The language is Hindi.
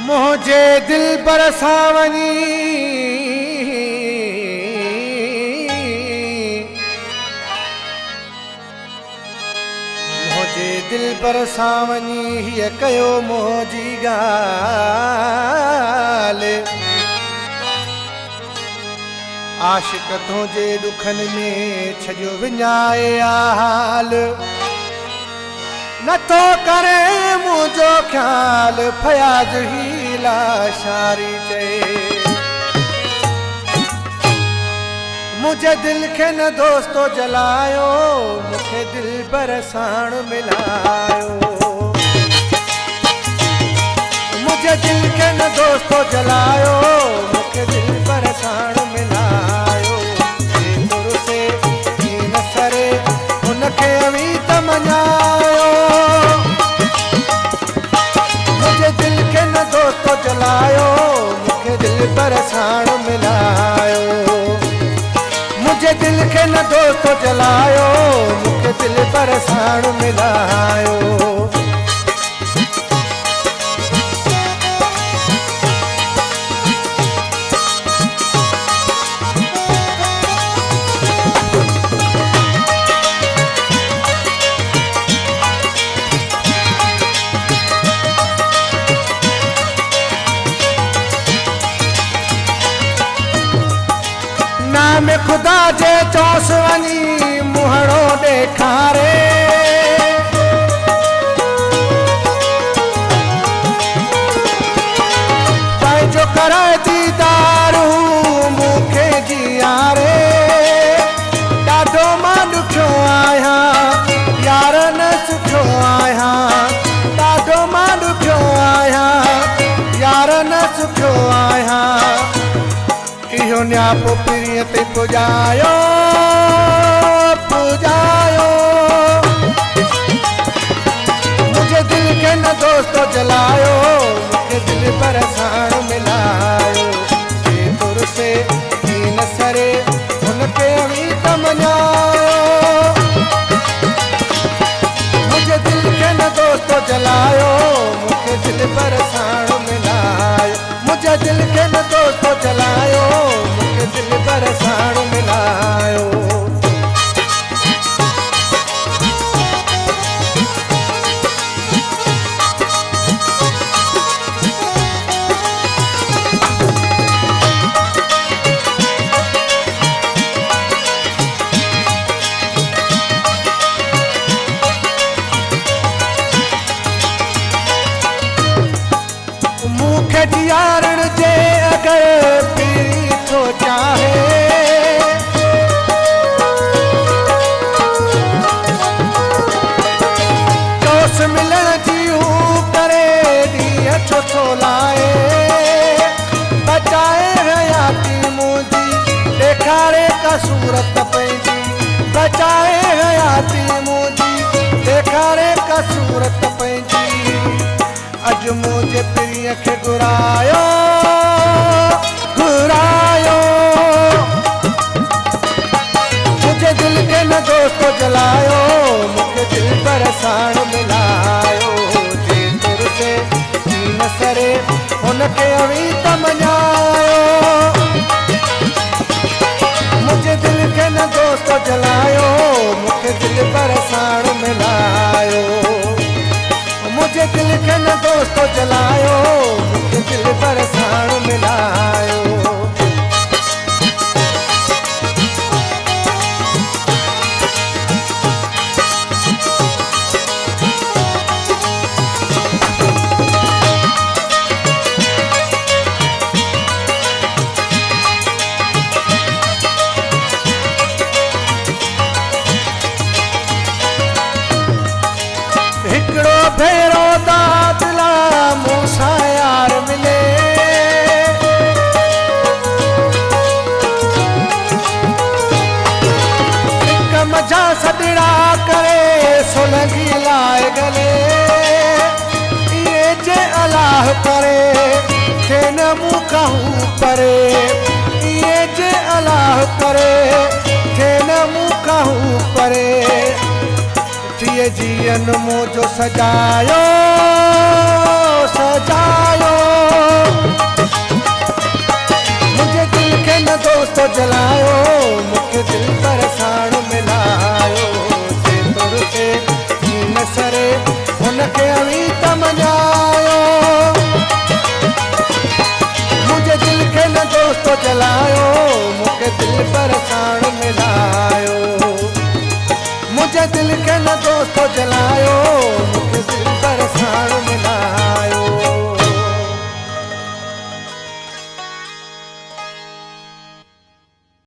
मुझे दिल बरसावनी मुझे दिल बरसावनी हीअ कयो मोजी गाल आशिक तुझे दुखन में छजो विञाए हाल न तो करे मुझो ख्याल फयाज हीला शारी चए मुझे दिल के न दोस्तो जलायो मुखे दिल बरसाण मिलायो मुझे दिल के न दोस्तो जलायो मुखे दिल बरसाण मिलायो तुर से न सरे उनके अवी तमञायो मुझे दिल के न दोस्तो जलायो मुखे दिल बरसाण मिलायो मुझे दिल के न दोस्तो जलायो मुखे दिल बरसाण मिलायो में खुदा जे चौस वनी मुहड़ो देखारे जो करे दीदारू मुखे जियारे ॾाढो मां ॾुखियो आहियां यार न सुठो आहियां ॾाढो मां ॾुखियो आहियां यार न सुठो आहियां इहो न्यापो पीरीअ ते पुॼायो पुॼायो मुझे दिल के न दोस्तो जलायो मुझे दिल बरसाण मिलायो तुर से न सरे उनके अवी तमञायो मुझे दिल के न दोस्तो जलायो मुझे दिल बरसाण मिलायो मुझे दिल के न दोस्तो जलायो मुझे दिल बरसाण मिलायो मुखे जियारण जे अगर पीरी थो चाहे दोस्त मिलण जी करे ॾींहं छो थो लाए बचाए हयाती मुंहिंजी ॾेखारे का सूरत पंहिंजी बचाए हयाती मुंहिंजी ॾेखारे का सूरत पंहिंजी अज मुझे पीरीअ खे घुरायो घुरायो मुझे दिल के न दोस्तो जलायो मुझे दिल बरसाण मिलायो जे तुर से न सरे उनके अवी तमञायो मुझे दिल के न दोस्तो जलायो मुझे दिल बरसाण मिलायो मुझे दिल के न दोस्तो जलायो मुझे दिल बरसाण मिलायो हिकड़ो भेरो दादला मूंसा यार मिले हिक मजा सदड़ा करे सोलंगी लाए गले ये जे अलाह करे थे न मूं कहूं परे ये जे अलाह करे थे न मूं कहूं परे थिए जीअन मुंहिंजो सजायो